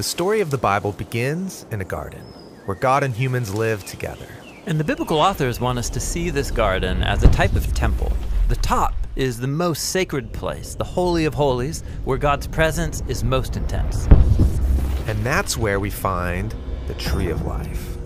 The story of the Bible begins in a garden where God and humans live together. And the biblical authors want us to see this garden as a type of temple. The top is the most sacred place, the Holy of Holies, where God's presence is most intense. And that's where we find the tree of life.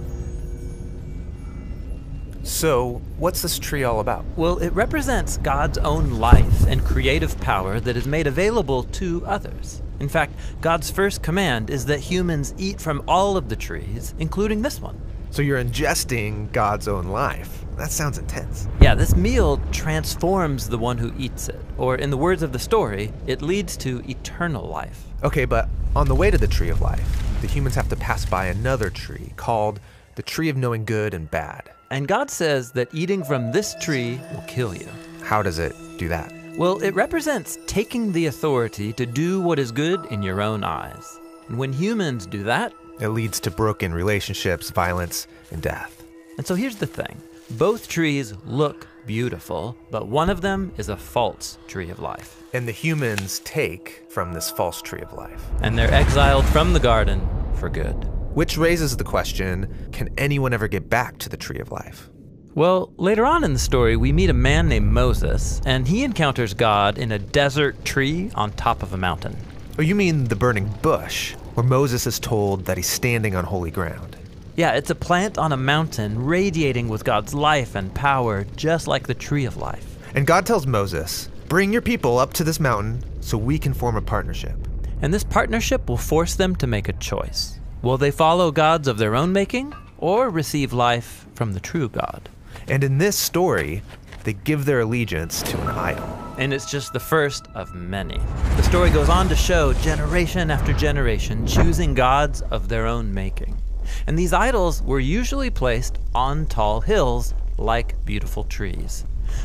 So, what's this tree all about? Well, it represents God's own life and creative power that is made available to others. In fact, God's first command is that humans eat from all of the trees, including this one. So you're ingesting God's own life. That sounds intense. Yeah, this meal transforms the one who eats it. Or in the words of the story, it leads to eternal life. Okay, but on the way to the tree of life, the humans have to pass by another tree called the tree of knowing good and bad. And God says that eating from this tree will kill you. How does it do that? Well, it represents taking the authority to do what is good in your own eyes. And when humans do that, it leads to broken relationships, violence, and death. And so here's the thing. Both trees look beautiful, but one of them is a false tree of life. And the humans take from this false tree of life. And they're exiled from the garden for good. Which raises the question, can anyone ever get back to the tree of life? Well, later on in the story, we meet a man named Moses, and he encounters God in a desert tree on top of a mountain. Oh, you mean the burning bush, where Moses is told that he's standing on holy ground. Yeah, it's a plant on a mountain radiating with God's life and power, just like the tree of life. And God tells Moses, bring your people up to this mountain so we can form a partnership. And this partnership will force them to make a choice. Will they follow gods of their own making, or receive life from the true God? And in this story, they give their allegiance to an idol. And it's just the first of many. The story goes on to show generation after generation choosing gods of their own making. And these idols were usually placed on tall hills like beautiful trees.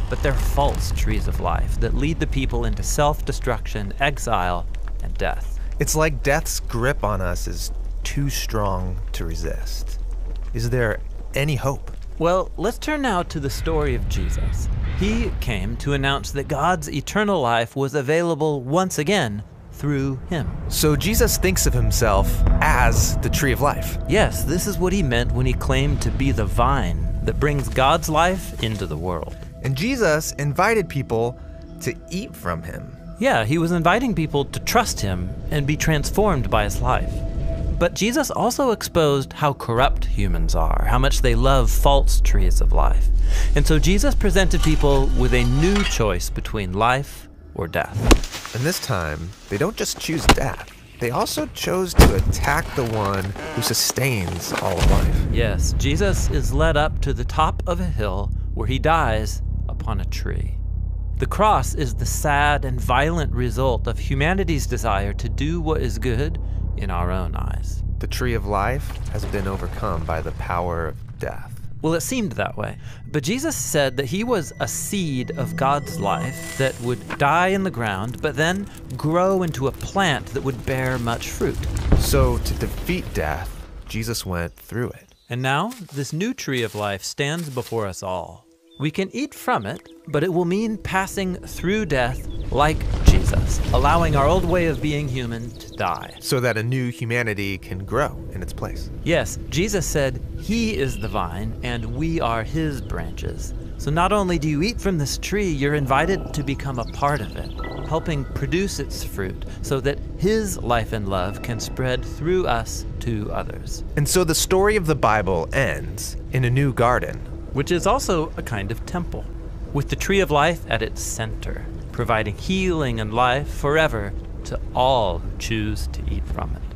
But they're false trees of life that lead the people into self-destruction, exile, and death. It's like death's grip on us is too strong to resist. Is there any hope? Well, let's turn now to the story of Jesus. He came to announce that God's eternal life was available once again through him. So Jesus thinks of himself as the tree of life. Yes, this is what he meant when he claimed to be the vine that brings God's life into the world. And Jesus invited people to eat from him. Yeah, he was inviting people to trust him and be transformed by his life. But Jesus also exposed how corrupt humans are, how much they love false trees of life. And so Jesus presented people with a new choice between life or death. And this time, they don't just choose death. They also chose to attack the one who sustains all of life. Yes, Jesus is led up to the top of a hill where he dies upon a tree. The cross is the sad and violent result of humanity's desire to do what is good in our own eyes. The tree of life has been overcome by the power of death. Well, it seemed that way. But Jesus said that he was a seed of God's life that would die in the ground, but then grow into a plant that would bear much fruit. So to defeat death, Jesus went through it. And now, this new tree of life stands before us all. We can eat from it, but it will mean passing through death like Jesus, allowing our old way of being human to die. So that a new humanity can grow in its place. Yes, Jesus said he is the vine and we are his branches. So not only do you eat from this tree, you're invited to become a part of it, helping produce its fruit so that his life and love can spread through us to others. And so the story of the Bible ends in a new garden, which is also a kind of temple, with the tree of life at its center, providing healing and life forever to all who choose to eat from it.